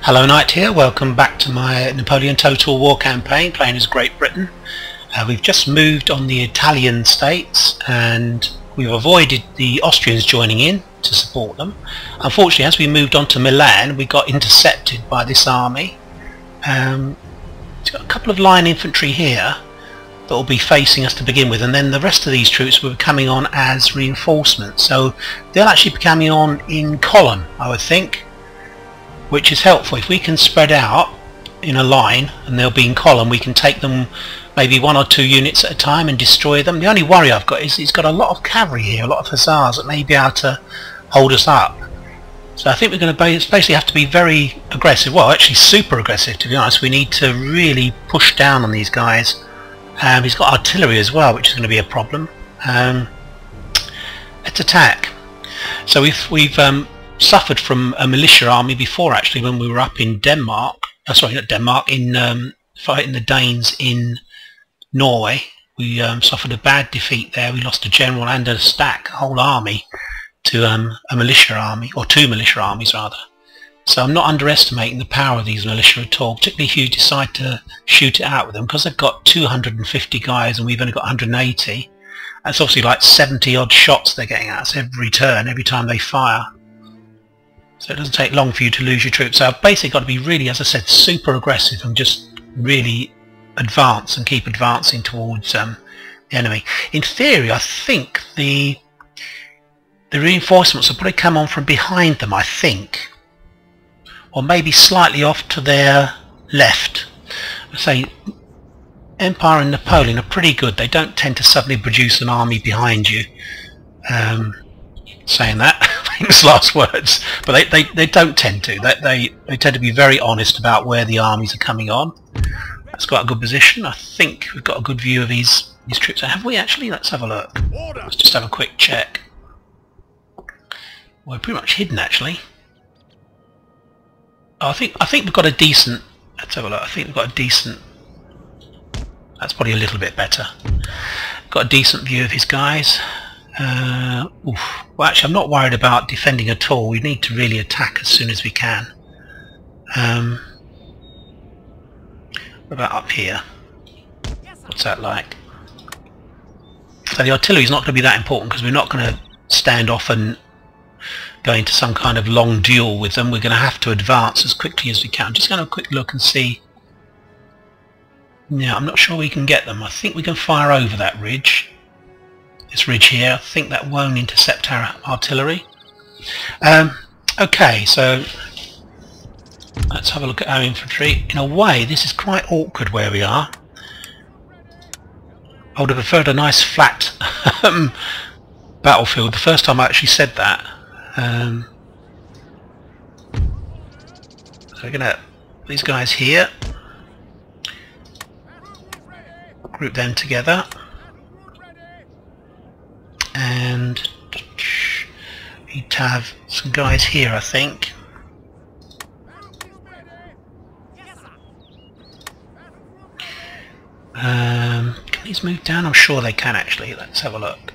Hello Knight here, welcome back to my Napoleon Total War campaign playing as Great Britain. We've just moved on the Italian states and we've avoided the Austrians joining in to support them. Unfortunately, as we moved on to Milan, we got intercepted by this army. It's got a couple of line infantry here that will be facing us to begin with, and then the rest of these troops were coming on as reinforcements, so they'll actually be coming on in column, I would think, which is helpful. If we can spread out in a line and they'll be in column, we can take them maybe 1 or 2 units at a time and destroy them. The only worry I've got is he's got a lot of cavalry here, a lot of hussars that may be able to hold us up. So I think we're going to basically have to be very aggressive, well actually super aggressive to be honest. We need to really push down on these guys. He's got artillery as well, which is going to be a problem. Let's attack. So we've suffered from a militia army before, actually, when we were up in Denmark. Sorry, not Denmark, in fighting the Danes in Norway. We suffered a bad defeat there. We lost a general and a whole army to a militia army, or 2 militia armies rather. So I'm not underestimating the power of these militia at all, particularly if you decide to shoot it out with them, because they've got 250 guys and we've only got 180. That's obviously like 70 odd shots they're getting at us every turn, every time they fire. So it doesn't take long for you to lose your troops. So I've basically got to be really, as I said, super aggressive and just really advance and keep advancing towards the enemy. In theory, I think the reinforcements will probably come on from behind them, I think, or maybe slightly off to their left. I say Empire and Napoleon are pretty good. They don't tend to suddenly produce an army behind you. Saying that, famous last words, but they don't tend to. They tend to be very honest about where the armies are coming on. That's quite a good position. I think we've got a good view of these troops. Have we actually? Let's have a look. Let's just have a quick check. We're pretty much hidden actually. Oh, I think we've got a decent. Let's have a look. I think we've got a decent. That's probably a little bit better. Got a decent view of his guys. Well, actually, I'm not worried about defending at all. We need to really attack as soon as we can. What about up here? What's that like? So the artillery is not going to be that important because we're not going to stand off and go into some kind of long duel with them. We're going to have to advance as quickly as we can. I'm just going to have a quick look and see. Yeah, I'm not sure we can get them. I think we can fire over that ridge. This ridge here. I think that won't intercept our artillery. Okay, so let's have a look at our infantry. In a way, this is quite awkward where we are. I would have preferred a nice flat battlefield. The first time I actually said that. So we're gonna these guys here. Group them together. And need to have some guys here, I think. Can these move down? I'm sure they can actually. Let's have a look.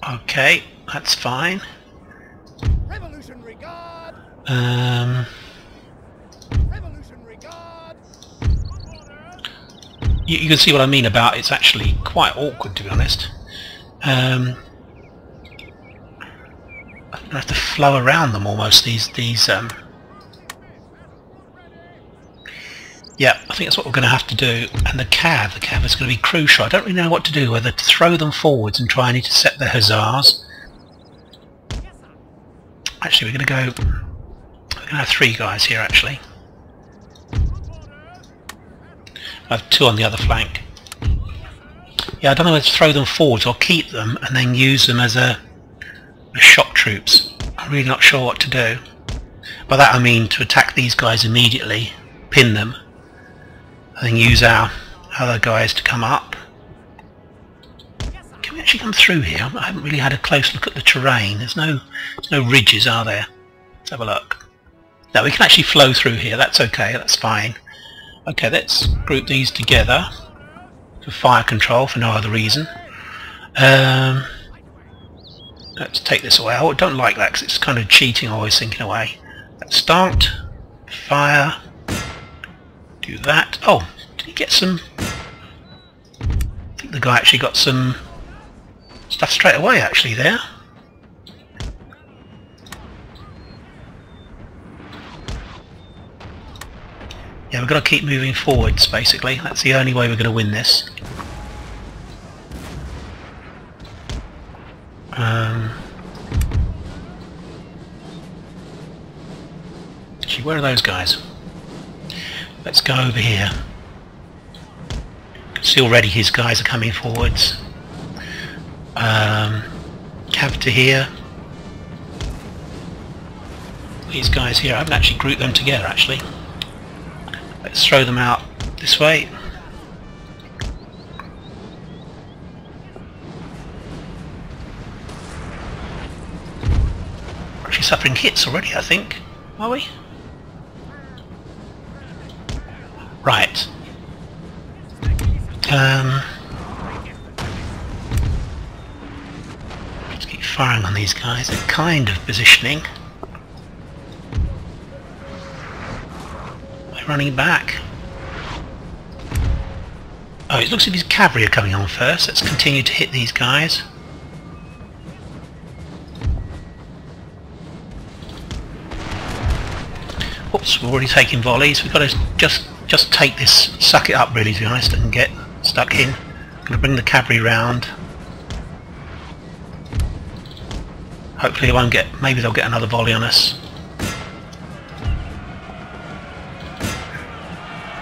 Okay, that's fine. Revolutionary Guard. Revolutionary Guard. You can see what I mean about it's actually quite awkward, to be honest. I'm going to have to flow around them almost, these yeah, I think that's what we're going to have to do. And the cav is going to be crucial. I don't really know what to do, whether to throw them forwards and try and intercept the hussars. Actually, we're going to have 3 guys here actually. I have 2 on the other flank. Yeah, I don't know whether to throw them forwards or keep them and then use them as shock troops. I'm really not sure what to do. By that I mean to attack these guys immediately, pin them, and then use our other guys to come up. Can we actually come through here? I haven't really had a close look at the terrain. There's no ridges, are there? Let's have a look. No, we can actually flow through here. That's okay, that's fine. Okay, let's group these together for fire control for no other reason. Let's take this away. I don't like that because it's kind of cheating, always thinking away. Let's start. Fire. Do that. Oh, did he get some... I think the guy actually got some stuff straight away actually there. Yeah, we've got to keep moving forwards basically. That's the only way we're going to win this. Actually, where are those guys? Let's go over here. You can see already his guys are coming forwards. Cav to here. These guys here, I haven't actually grouped them together actually. Let's throw them out this way. We're actually suffering hits already, I think. Are we? Right. Let's keep firing on these guys. They're kind of positioning. They're running back. Oh, it looks like his cavalry are coming on first. Let's continue to hit these guys. Oops, we're already taking volleys. We've got to just take this, suck it up really, to be honest, and get stuck in. I'm going to bring the cavalry round. Hopefully they won't get, maybe they'll get another volley on us.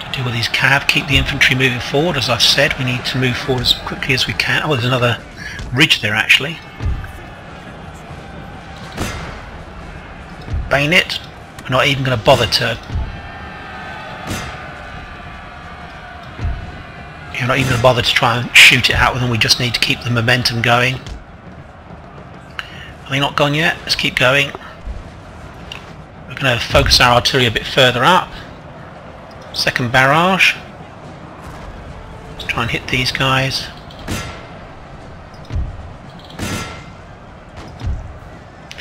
To deal with these cav, keep the infantry moving forward. As I've said, we need to move forward as quickly as we can. Oh, there's another ridge there actually. Bayonet. We're not even going to bother to... You're not even going to bother to try and shoot it out with them. We just need to keep the momentum going. Are they not gone yet? Let's keep going. We're going to focus our artillery a bit further up. Second barrage. Let's try and hit these guys.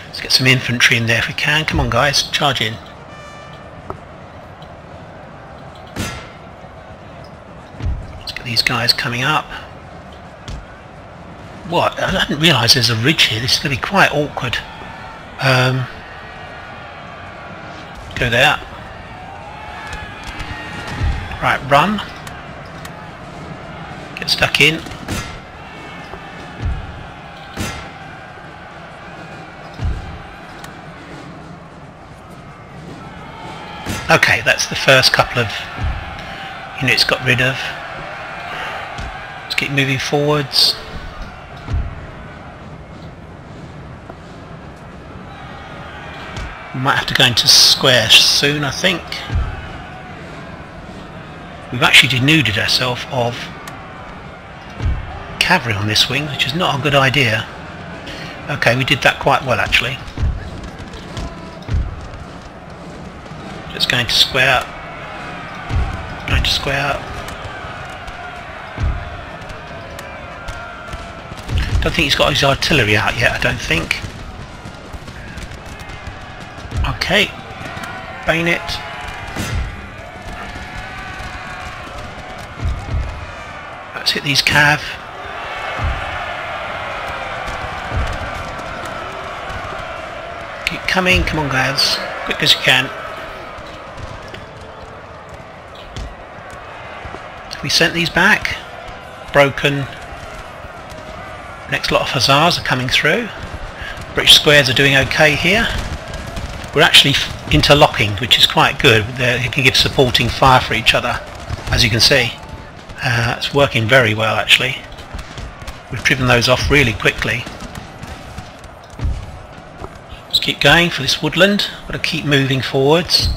Let's get some infantry in there if we can. Come on guys, charge in. Let's get these guys coming up. What? I didn't realise there's a ridge here. This is going to be quite awkward. Go there. Right, run. Get stuck in. Okay, that's the first couple of units got rid of. Let's keep moving forwards. We might have to go into square soon, I think. We've actually denuded ourselves of cavalry on this wing, which is not a good idea. Okay, we did that quite well actually. Let's go into square. Going to square. Don't think he's got his artillery out yet, I don't think. Okay. Bayonet. Let's hit these cav. Keep coming, come on guys, quick as you can. Have we sent these back? Broken. Next lot of hussars are coming through. British squares are doing okay here. We're actually interlocking, which is quite good. They can give supporting fire for each other, as you can see. It's working very well actually. We've driven those off really quickly. Let's keep going for this woodland. Got to keep moving forwards.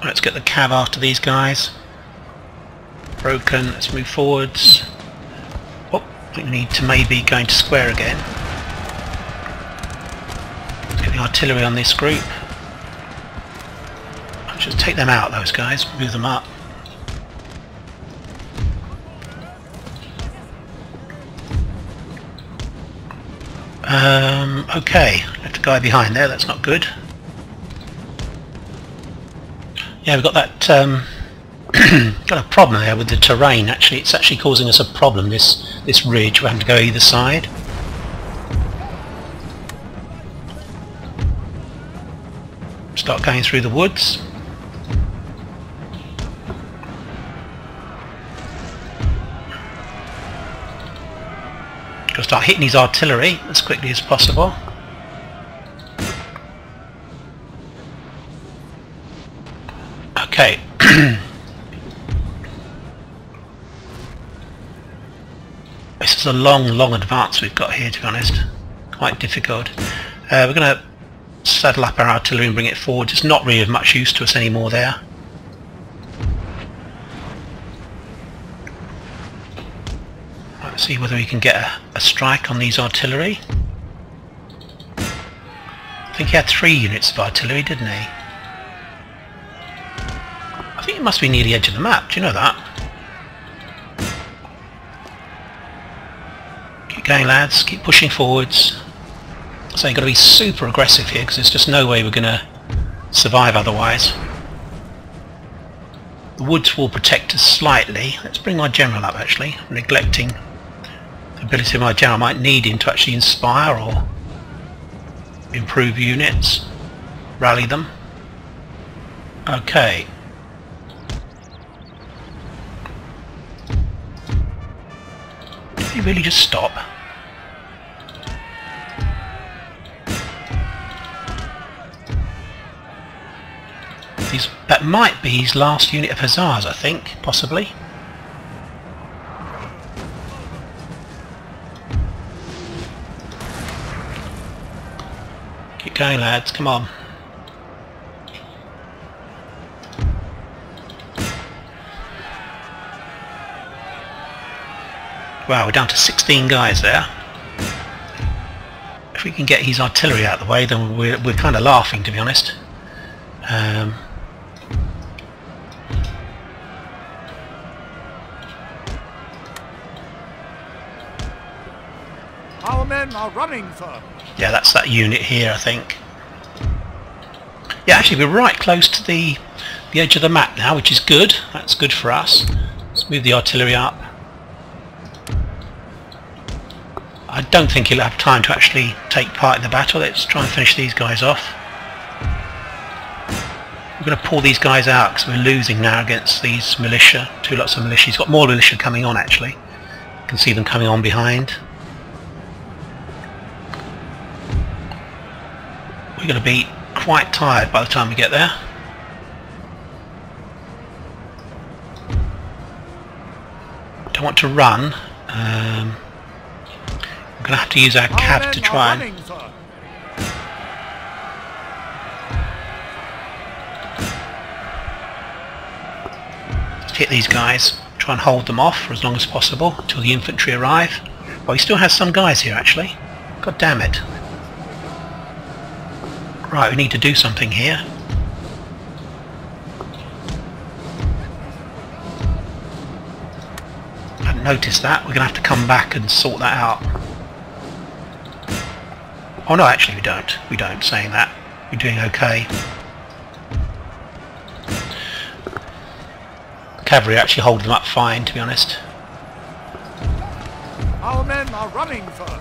Let's get the cav after these guys. Broken. Let's move forwards. Oh, I think we need to maybe go into square again. Let's get the artillery on this group. Just take them out, those guys, move them up. Okay, left a guy behind there, that's not good. Yeah, we've got that got a problem there with the terrain. Actually, it's actually causing us a problem, this ridge. We're having to go either side. Start going through the woods. Got to start hitting his artillery as quickly as possible. Okay. This is a long advance we've got here, to be honest. Quite difficult. We're going to saddle up our artillery and bring it forward. It's not really of much use to us anymore there. Let's see whether we can get a strike on these artillery. I think he had 3 units of artillery, didn't he? I think it must be near the edge of the map. Do you know that? Keep going, lads. Keep pushing forwards. So you've got to be super aggressive here, because there's just no way we're going to survive otherwise. The woods will protect us slightly. Let's bring my general up, actually. I'm neglecting the ability of my general. I might need him to actually inspire or improve units, rally them. Okay. Did he really just stop? That might be his last unit of hussars, I think, possibly. Keep going, lads, come on. Wow, we're down to 16 guys there. If we can get his artillery out of the way, then we're kind of laughing, to be honest. Our men are running, sir. Yeah, that's that unit here, I think. Yeah, actually we're right close to the edge of the map now, which is good. That's good for us. Let's move the artillery up. I don't think he'll have time to actually take part in the battle. Let's try and finish these guys off. We're going to pull these guys out because we're losing now against these militia. 2 lots of militia. He's got more militia coming on, actually. You can see them coming on behind. We're going to be quite tired by the time we get there. Don't want to run. We're going to have to use our cav to try and... Just hit these guys. Try and hold them off for as long as possible until the infantry arrive. Well, he still has some guys here, actually. God damn it. Right, we need to do something here. I hadn't noticed that. We're going to have to come back and sort that out. Oh no, actually we don't. We don't, saying that. We're doing okay. The cavalry actually hold them up fine, to be honest. Our men are running, sir.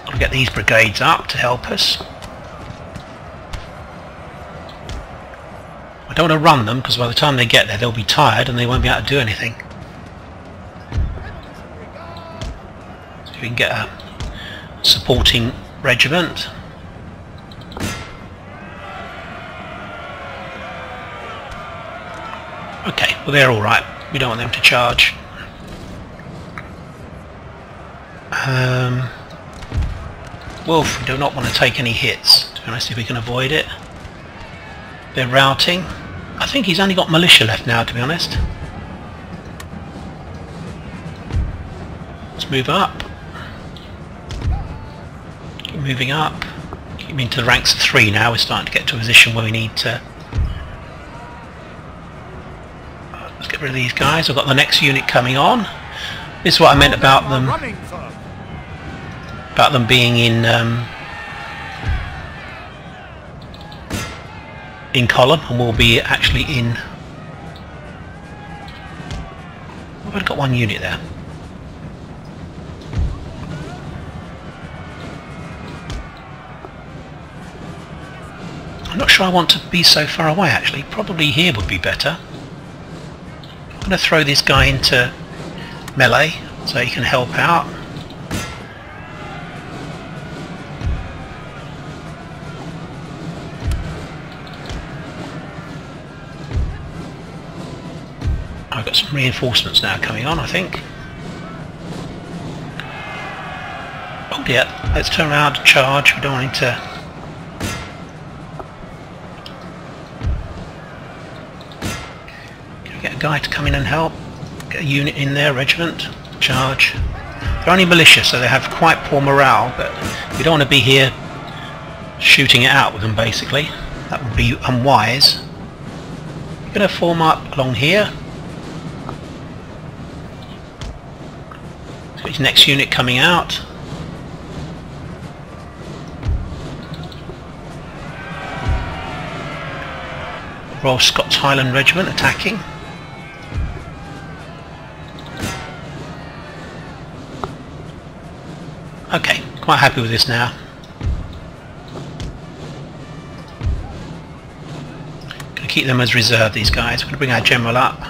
I'll get these brigades up to help us. I don't want to run them because by the time they get there they'll be tired and they won't be able to do anything. So we can get a supporting regiment. Okay, well they're alright. We don't want them to charge. Wolf, we do not want to take any hits, to be honest, if we can avoid it. They're routing. I think he's only got militia left now, to be honest. Let's move up. Keep moving up. Keep into the ranks of 3 now. We're starting to get to a position where we need to... Let's get rid of these guys. I've got the next unit coming on. This is what I meant about them about them being in column, and we'll be actually in. We've only got one unit there. I'm not sure I want to be so far away actually. Probably here would be better. I'm going to throw this guy into melee so he can help out. I've got some reinforcements now coming on, I think. Oh dear, let's turn around to charge. We don't want him to. Get a guy to come in and help. Get a unit in there, regiment, charge. They're only militia, so they have quite poor morale, but we don't want to be here shooting it out with them basically. That would be unwise. We're going to form up along here. So his next unit coming out. Royal Scots Highland Regiment attacking. Okay, quite happy with this now. Going to keep them as reserve, these guys. We're going to bring our general up,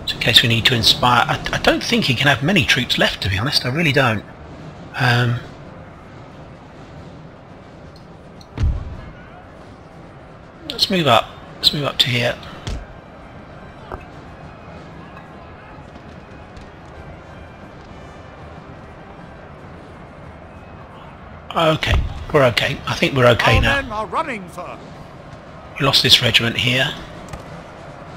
so in case we need to inspire. I don't think he can have many troops left, to be honest. I really don't. Let's move up. Let's move up to here. Okay, we're okay. I think we're okay now. Our men are running, sir. We lost this regiment here,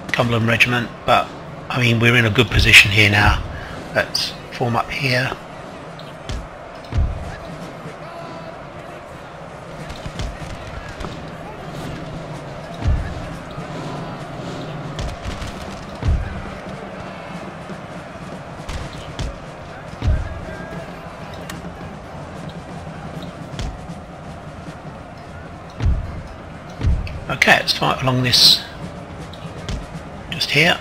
Cumberland Regiment, but I mean we're in a good position here now. Let's form up here. Okay, let's fight along this, just here.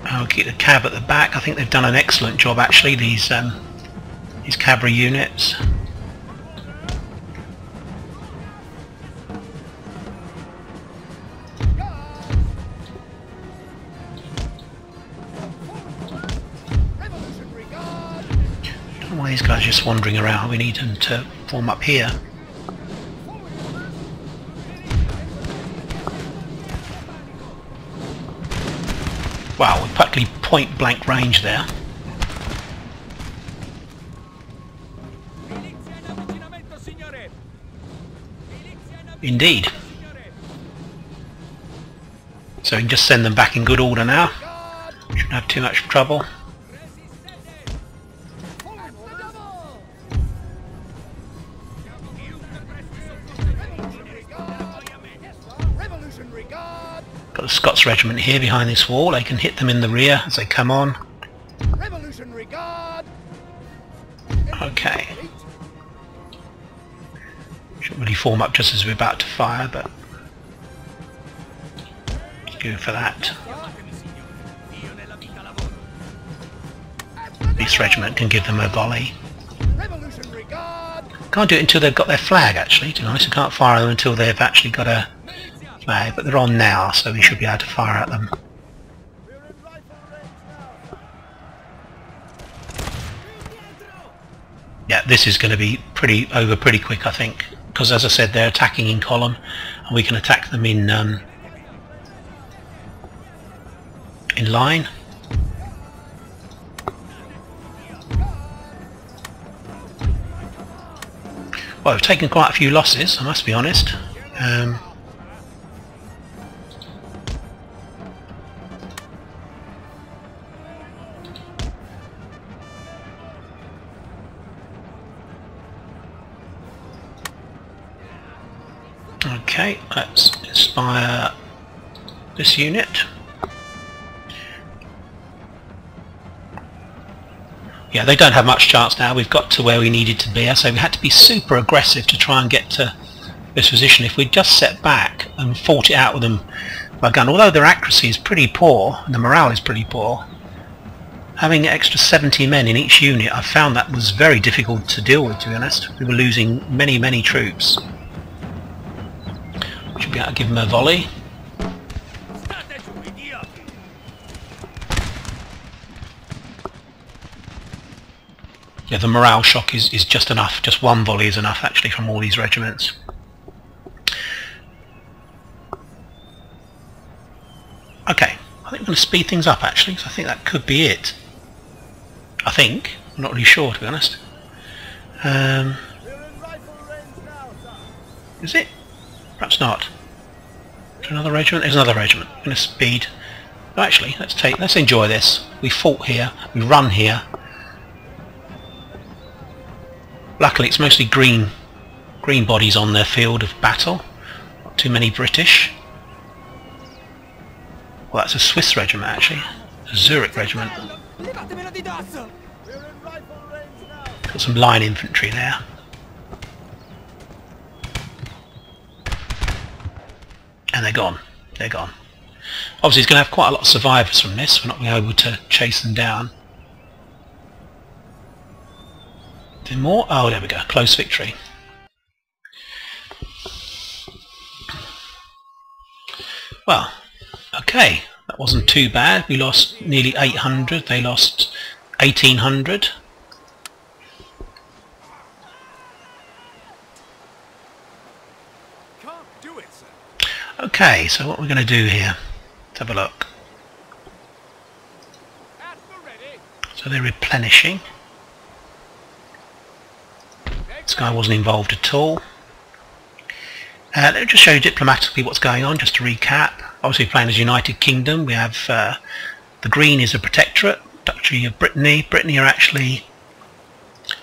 I'll keep the cab at the back. I think they've done an excellent job actually, these cavalry units. These guys are just wandering around. We need them to form up here. Wow, we're practically point blank range there. Indeed. So we can just send them back in good order now. Shouldn't have too much trouble. Got the Scots Regiment here behind this wall. They can hit them in the rear as they come on. Okay. Shouldn't really form up just as we're about to fire, but go for that. This regiment can give them a volley. Can't do it until they've got their flag actually, to be honest. I can't fire them until they've actually got a flag, but they're on now, so we should be able to fire at them. Yeah, this is going to be pretty quick, I think, because as I said, they're attacking in column, and we can attack them in line. Well, we've taken quite a few losses, I must be honest. Okay, let's inspire this unit. Yeah, they don't have much chance now. We've got to where we needed to be, so we had to be super aggressive to try and get to this position. If we'd just set back and fought it out with them by gun, although their accuracy is pretty poor and the morale is pretty poor, having extra 70 men in each unit, I found that was very difficult to deal with, to be honest. We were losing many troops. We should be able to give them a volley. Yeah, the morale shock is just enough. Just one volley is enough, actually, from all these regiments. Okay, I think I'm going to speed things up, actually, because I think that could be it. I think. I'm not really sure, to be honest. Is it? Perhaps not. Is there another regiment? There's another regiment. I'm going to speed. No, actually, let's enjoy this. We fought here. We run here. Luckily, it's mostly green bodies on their field of battle. Not too many British. Well, that's a Swiss regiment, actually. A Zurich regiment. Got some line infantry there. And they're gone. They're gone. Obviously, he's going to have quite a lot of survivors from this. We're not going to be able to chase them down. More? Oh, there we go. Close victory. Well, okay. That wasn't too bad. We lost nearly 800. They lost 1,800. Can't do it, sir. Okay, so what we're going to do here? Let's have a look. So they're replenishing. This guy wasn't involved at all. Let me just show you diplomatically what's going on, just to recap. Obviously playing as United Kingdom, we have the green is a protectorate, Duchy of Brittany. Brittany are actually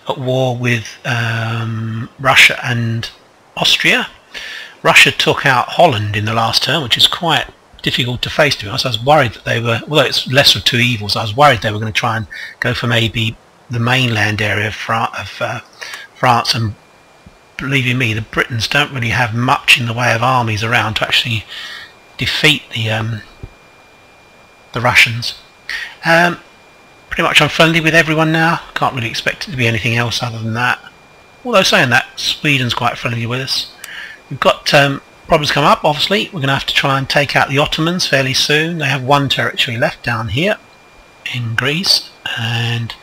at war with Russia and Austria. Russia took out Holland in the last term, which is quite difficult to face, to be honest. I was worried that they were, although it's lesser of two evils, I was worried they were going to try and go for maybe the mainland area of France, and believe me, the Britons don't really have much in the way of armies around to actually defeat the Russians. Pretty much I'm friendly with everyone now. Can't really expect it to be anything else other than that. Although saying that, Sweden's quite friendly with us. We've got problems come up, obviously. We're going to have to try and take out the Ottomans fairly soon. They have one territory left down here in Greece, and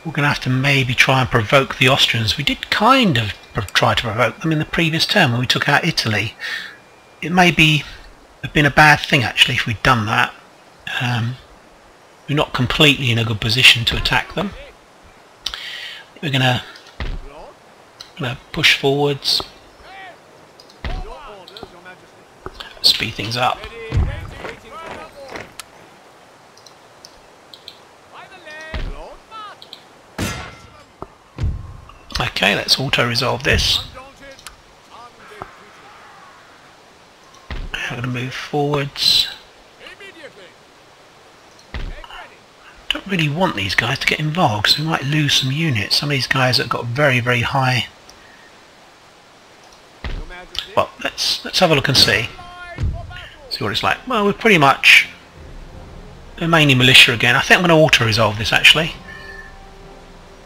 we're going to have to maybe try and provoke the Austrians. We did kind of try to provoke them in the previous term when we took out Italy. It may have been a bad thing, actually, if we'd done that. We're not completely in a good position to attack them. We're going to push forwards. Speed things up. Okay, let's auto-resolve this. I'm going to move forwards. Don't really want these guys to get involved because we might lose some units. Some of these guys have got very high. Well, let's have a look and see what it's like. Well, we're pretty much, they're mainly militia again. I think I'm going to auto-resolve this, actually.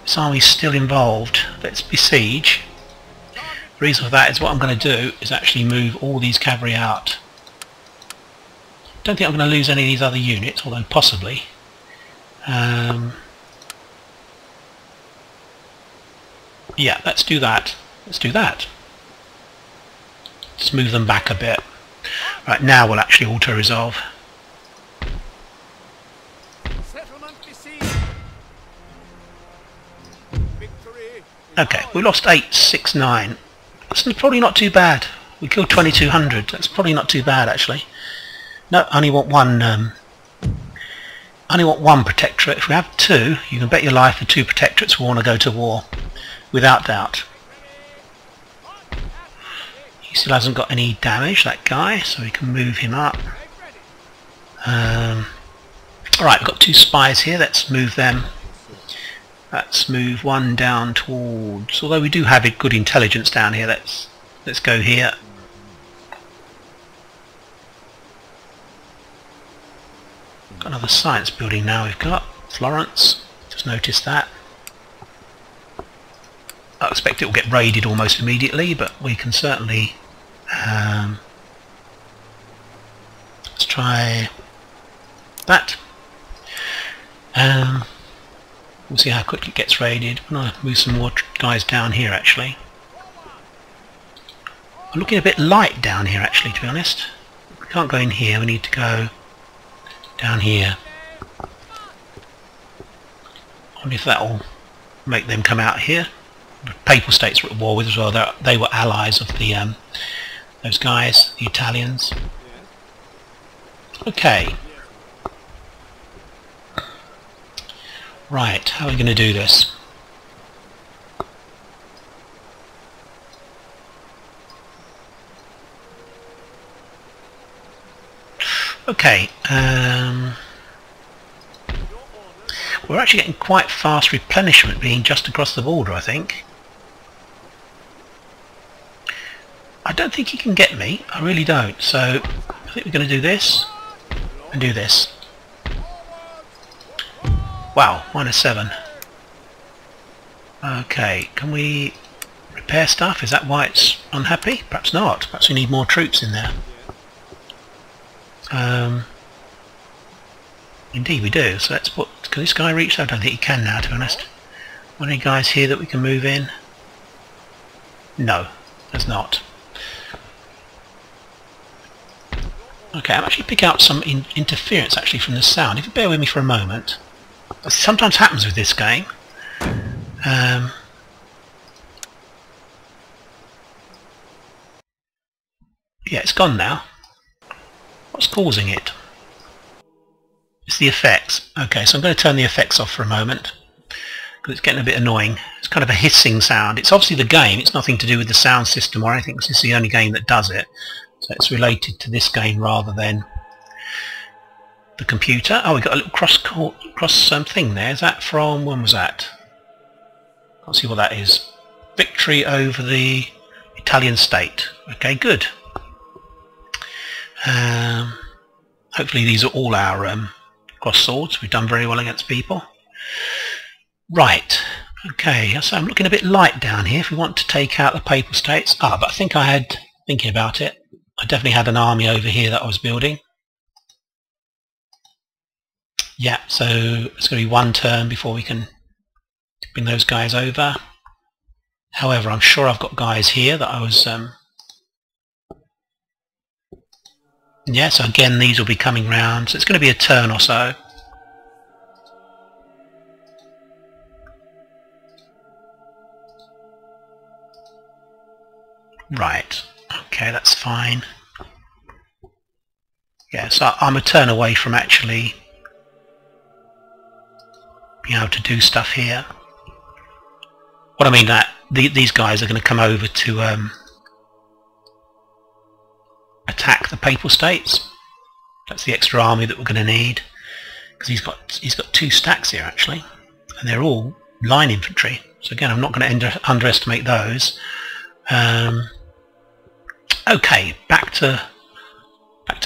This army's still involved. Let's besiege. The reason for that is what I'm going to do is actually move all these cavalry out. Don't think I'm going to lose any of these other units, although possibly. Yeah, let's do that. Let's do that. Just move them back a bit. Right, now we'll actually auto-resolve. Okay, we lost 869. That's probably not too bad. We killed 2,200. That's probably not too bad, actually. No, I only want one. Only want one protectorate. If we have two, you can bet your life the two protectorates will want to go to war, without doubt. He still hasn't got any damage, that guy, so we can move him up. Alright, we've got two spies here. Let's move them Let's move one down towards, although we do have a good intelligence down here, let's go here. Got another science building now we've got, Florence, just noticed that. I expect it will get raided almost immediately, but we can certainly let's try that. We'll see how quickly it gets raided. I'm going to move some more guys down here actually. I'm looking a bit light down here actually, to be honest. We can't go in here, we need to go down here. I wonder if that will make them come out here. The Papal States were at war with as well. They were allies of the those guys, the Italians. Okay. Right, how are we going to do this? Okay, we're actually getting quite fast replenishment being just across the border, I think. I don't think he can get me, I really don't, so I think we're going to do this and do this. Wow, -7. Okay, can we repair stuff? Is that why it's unhappy? Perhaps not. Perhaps we need more troops in there. Indeed we do. So let's put... Can this guy reach? I don't think he can now, to be honest. Are there any guys here that we can move in? No, there's not. Okay, I'm actually picking up some interference actually from the sound. If you bear with me for a moment. That sometimes happens with this game. Yeah, it's gone now. What's causing it? It's the effects. Okay, so I'm going to turn the effects off for a moment because it's getting a bit annoying. It's kind of a hissing sound. It's obviously the game. It's nothing to do with the sound system or anything. This is the only game that does it. So it's related to this game rather than the computer. Oh, we got a little cross thing there. Is that from... when was that? Can't see what that is. Victory over the Italian state. Okay, good. Hopefully these are all our cross swords. We've done very well against people. Right. Okay, so I'm looking a bit light down here if we want to take out the Papal States. But I think I had, thinking about it, I definitely had an army over here that I was building. Yeah, so it's going to be one turn before we can bring those guys over. However, I'm sure I've got guys here that I was... yeah, so again these will be coming round, so it's going to be a turn or so. Right, okay, that's fine. Yeah, so I'm a turn away from actually being able to do stuff here. What I mean that these guys are going to come over to attack the Papal States. That's the extra army that we're going to need because he's got 2 stacks here actually, and they're all line infantry. So again, I'm not going to underestimate those. Okay, back to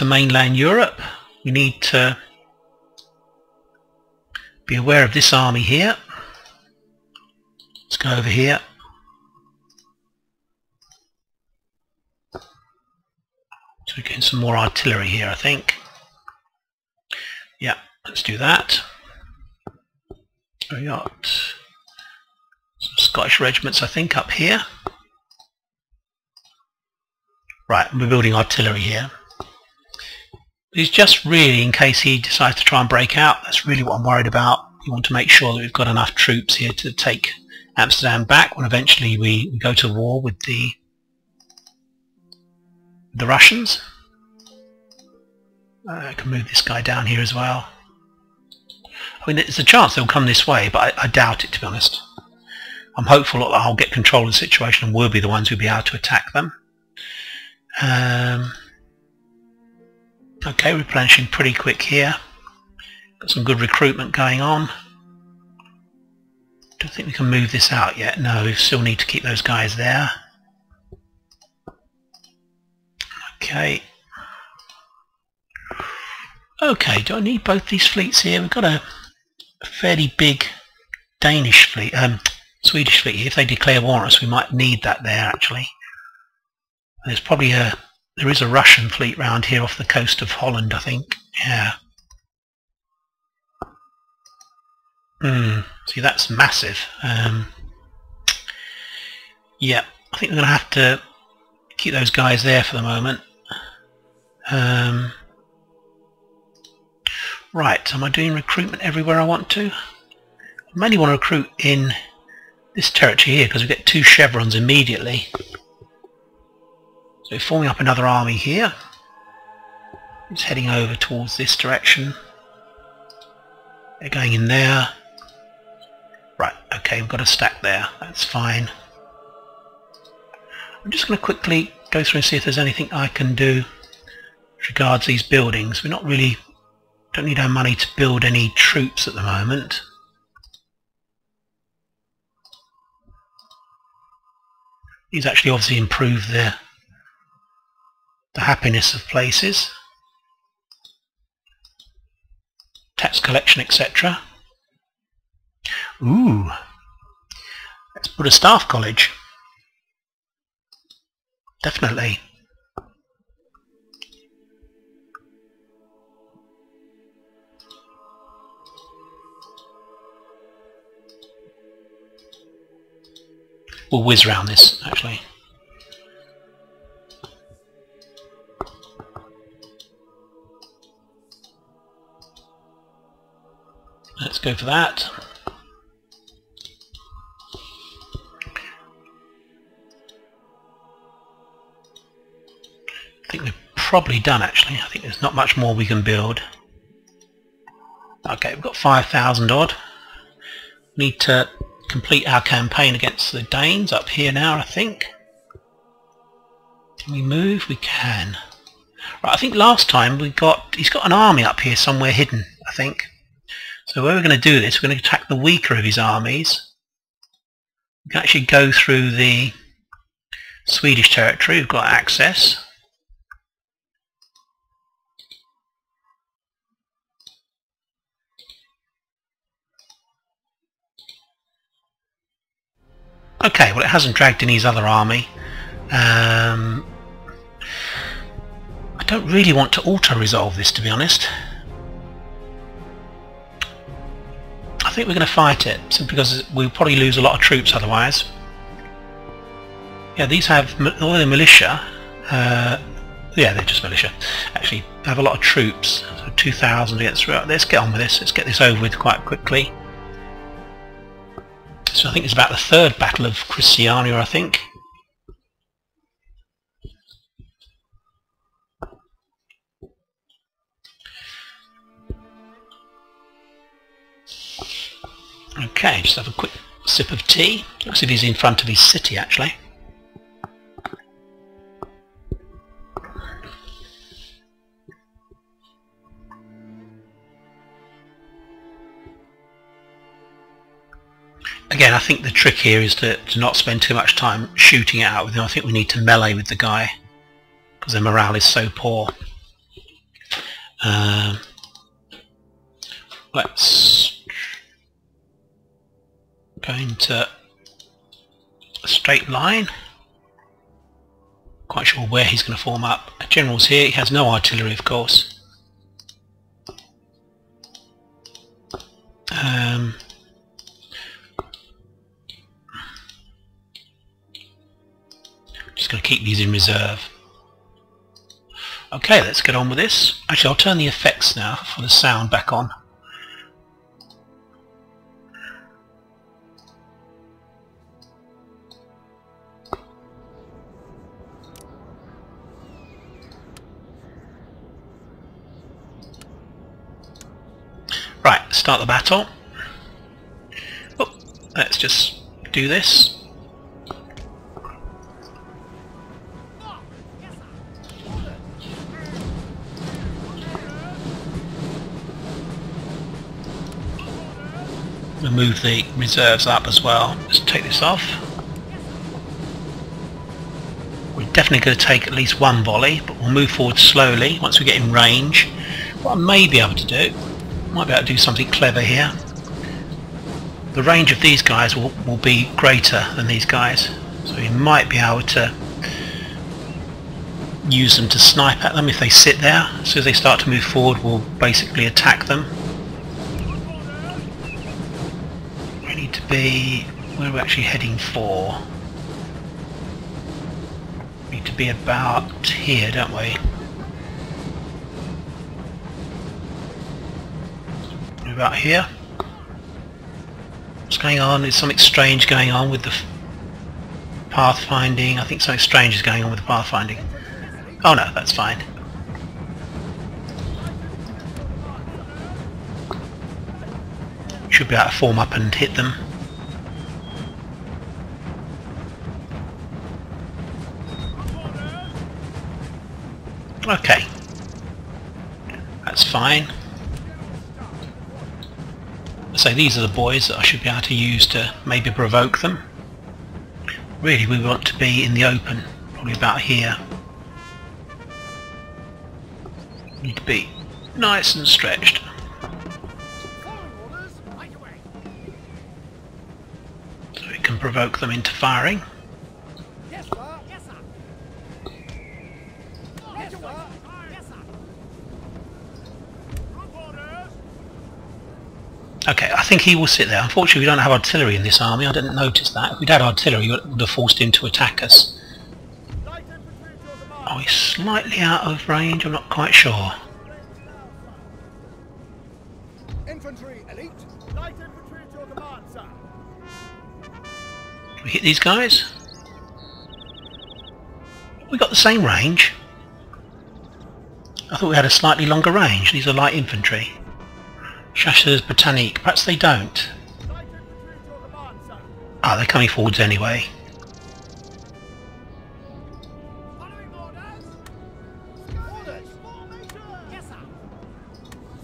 mainland Europe. We need to be aware of this army here. Let's go over here. So we're getting some more artillery here, I think. Yeah, let's do that. We got some Scottish regiments, I think, up here. Right, we're building artillery here. It's just really in case he decides to try and break out. That's really what I'm worried about. We want to make sure that we've got enough troops here to take Amsterdam back when eventually we go to war with the Russians. I can move this guy down here as well. I mean, there's a chance they'll come this way, but I doubt it, to be honest. I'm hopeful that I'll get control of the situation and we'll be the ones who'll be able to attack them. Okay, replenishing pretty quick here. Got some good recruitment going on. Don't think we can move this out yet. No, we still need to keep those guys there. Okay. Okay, do I need both these fleets here? We've got a fairly big Danish fleet, Swedish fleet here. If they declare war on us, we might need that there actually. There's probably there is a Russian fleet round here off the coast of Holland, I think. Yeah. See, that's massive. Yeah, I think we're going to have to keep those guys there for the moment. Right, am I doing recruitment everywhere I want to? I mainly want to recruit in this territory here because we get 2 chevrons immediately. So forming up another army here. It's heading over towards this direction. They're going in there. Right, okay, we've got a stack there. That's fine. I'm just going to quickly go through and see if there's anything I can do as regards these buildings. We're not really... don't need our money to build any troops at the moment. These actually obviously improve the happiness of places. Tax collection, etc. Ooh, let's put a staff college. Definitely. We'll whiz around this actually. Let's go for that. I think we're probably done actually. I think there's not much more we can build. Okay, we've got 5,000 odd. We need to complete our campaign against the Danes up here now, I think. Can we move? We can. Right, I think last time he's got an army up here somewhere hidden, I think. So where we're going to do this, we're going to attack the weaker of his armies. We can actually go through the Swedish territory, we've got access. Okay, well it hasn't dragged in his other army. I don't really want to auto-resolve this, to be honest. I think we're going to fight it, simply because we'll probably lose a lot of troops otherwise. Yeah, these have all the militia. Yeah, they're just militia. Actually, have a lot of troops. So 2,000 against... Let's get on with this. Let's get this over with quite quickly. So I think it's about the 3rd Battle of Christiania, I think. Okay, just have a quick sip of tea. Looks as if he's in front of his city, actually. Again, I think the trick here is to not spend too much time shooting it out with him. I think we need to melee with the guy because their morale is so poor. Let's go into a straight line. Quite sure where he's going to form up. A general's here. He has no artillery, of course. Just going to keep these in reserve. Okay, let's get on with this. Actually, I'll turn the effects now for the sound back on. Right, start the battle. Oh, let's just do this. We'll move the reserves up as well. Let's take this off. We're definitely going to take at least one volley, but we'll move forward slowly once we get in range. What I may be able to do, might be able to do something clever here. The range of these guys will be greater than these guys, so we might be able to use them to snipe at them if they sit there. As soon as they start to move forward, we'll basically attack them. We need to be where we're actually heading for. We need to be about here, don't we? We're about here. What's going on? There's something strange going on with the pathfinding. I think something strange is going on with the pathfinding. Oh no, that's fine. Should be able to form up and hit them. Okay. That's fine. So these are the boys that I should be able to use to maybe provoke them. Really we want to be in the open, probably about here. Need to be nice and stretched. So we can provoke them into firing. Yes, sir. Yes, sir. Yes, sir. Yes, sir. Okay, I think he will sit there. Unfortunately we don't have artillery in this army, I didn't notice that. If we'd had artillery it would have forced him to attack us. Oh, he's slightly out of range, I'm not quite sure. Infantry elite. Light infantry at your command, sir. We hit these guys. We got the same range. I thought we had a slightly longer range. These are light infantry. Chasseurs Britanniques. Perhaps they don't. Light infantry at your command, sir. Ah, they're coming forwards anyway. Following orders. Orders. Formation. Yes, sir.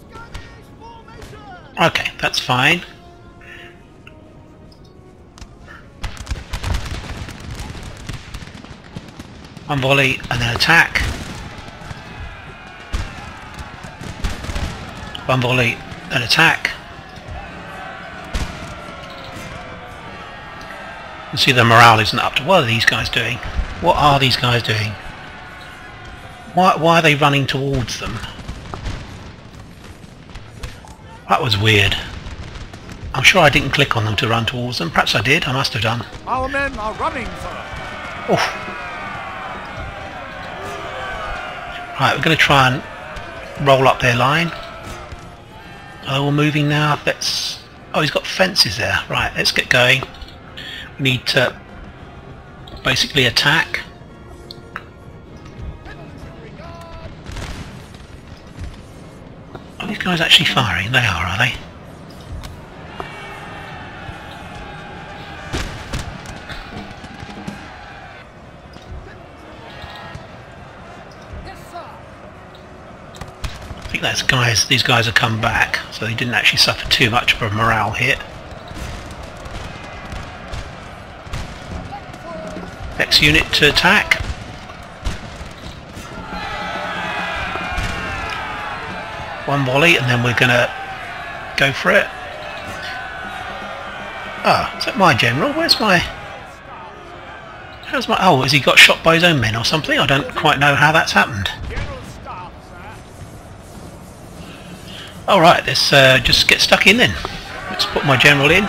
Skirmish formation. Okay, that's fine. One volley and then attack. One volley and attack. You see the morale isn't up to. What are these guys doing? What are these guys doing? Why are they running towards them? That was weird. I'm sure I didn't click on them to run towards them. Perhaps I did. I must have done. Our men are running, sir. Oof. Right, we're going to try and roll up their line. Oh, we're moving now. Let's. Oh, he's got fences there. Right, let's get going. We need to basically attack. Are these guys actually firing? They are they? Yes, sir. I think that's guys. These guys have come back, so they didn't actually suffer too much of a morale hit. Next unit to attack. One volley, and then we're gonna go for it. Ah, is that my general? Where's my? How's my? Oh, has he got shot by his own men or something? I don't quite know how that's happened. General staff, sir. All right, let's just get stuck in then. Let's put my general in.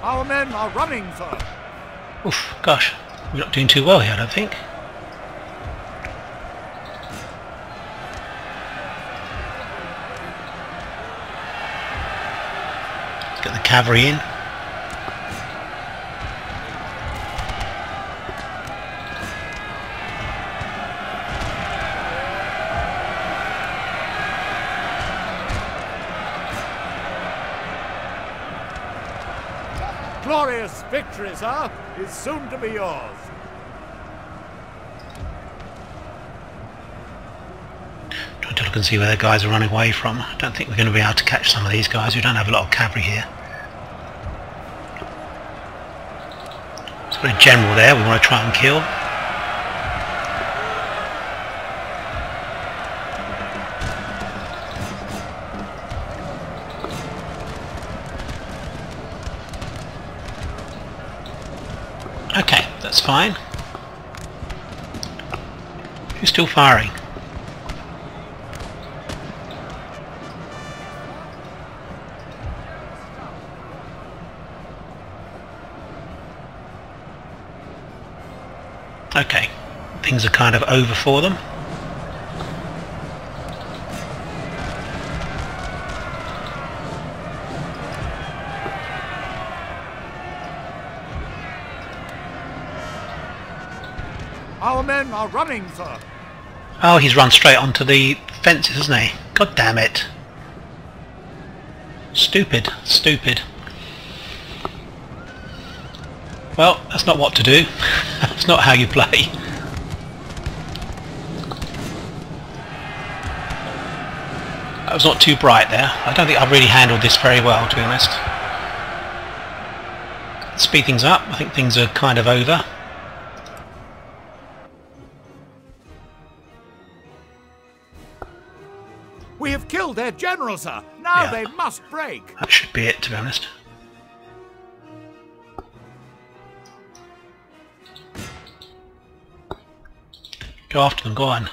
Our men are running, sir. Oof, gosh, we're not doing too well here, I don't think. Let's get the cavalry in. glorious victory, sir, is soon to be yours. Trying to look and see where the guys are running away from. I don't think we're going to be able to catch some of these guys. We don't have a lot of cavalry here. There's got a general there we want to try and kill. Okay, that's fine. Who's still firing? Okay, things are kind of over for them. Our men are running, sir. Oh, he's run straight onto the fences, hasn't he? God damn it. Stupid, stupid. Well, that's not what to do. That's not how you play. That was not too bright there. I don't think I've really handled this very well, to be honest. Let's speed things up. I think things are kind of over. We have killed their general, sir. Now Yeah. they must break. That should be it, to be honest. Go after them, go on.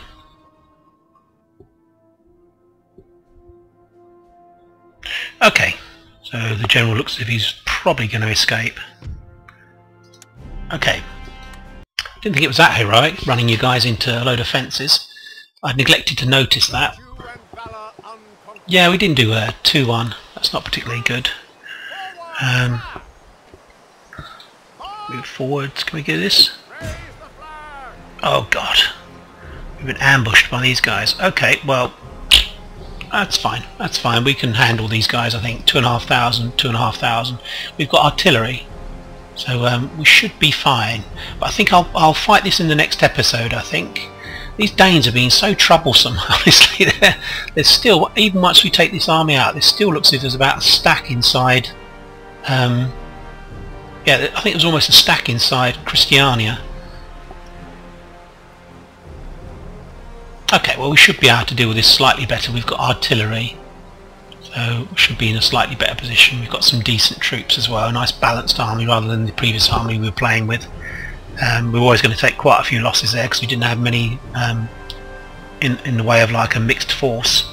Okay, so the general looks as if he's probably going to escape. Okay. Didn't think it was that heroic, running you guys into a load of fences. I neglected to notice that. Yeah, we didn't do a 2-1. That's not particularly good. Move forwards. Can we do this? Oh god. We've been ambushed by these guys. Okay, well, that's fine. That's fine. We can handle these guys, I think. 2,500. We've got artillery. So we should be fine. But I think I'll fight this in the next episode, I think. These Danes are being so troublesome, honestly. There's still, even once we take this army out, there still looks as if there's about a stack inside. Yeah, I think there's almost a stack inside Christiania. Okay, well we should be able to deal with this slightly better. We've got artillery, so we should be in a slightly better position. We've got some decent troops as well, a nice balanced army rather than the previous army we were playing with. We were always going to take quite a few losses there because we didn't have many in the way of like a mixed force.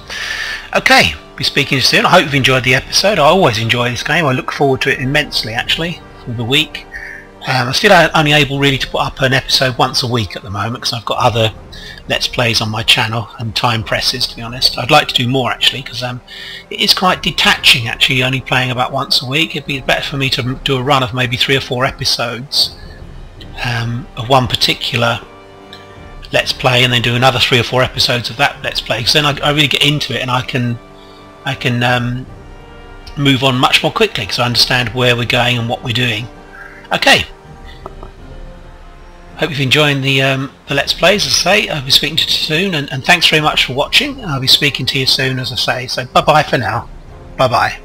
Okay, be speaking to you soon. I hope you've enjoyed the episode. I always enjoy this game. I look forward to it immensely actually for the week. I'm still only able really to put up an episode once a week at the moment because I've got other Let's Plays on my channel and time presses, to be honest. I'd like to do more actually because it is quite detaching actually, only playing about once a week. It'd be better for me to do a run of maybe 3 or 4 episodes of one particular Let's Play and then do another 3 or 4 episodes of that Let's Play because then I really get into it and I can move on much more quickly because I understand where we're going and what we're doing. Okay. Hope you've enjoyed the Let's Plays, as I say. I'll be speaking to you soon, and thanks very much for watching. I'll be speaking to you soon, as I say. So bye-bye for now. Bye-bye.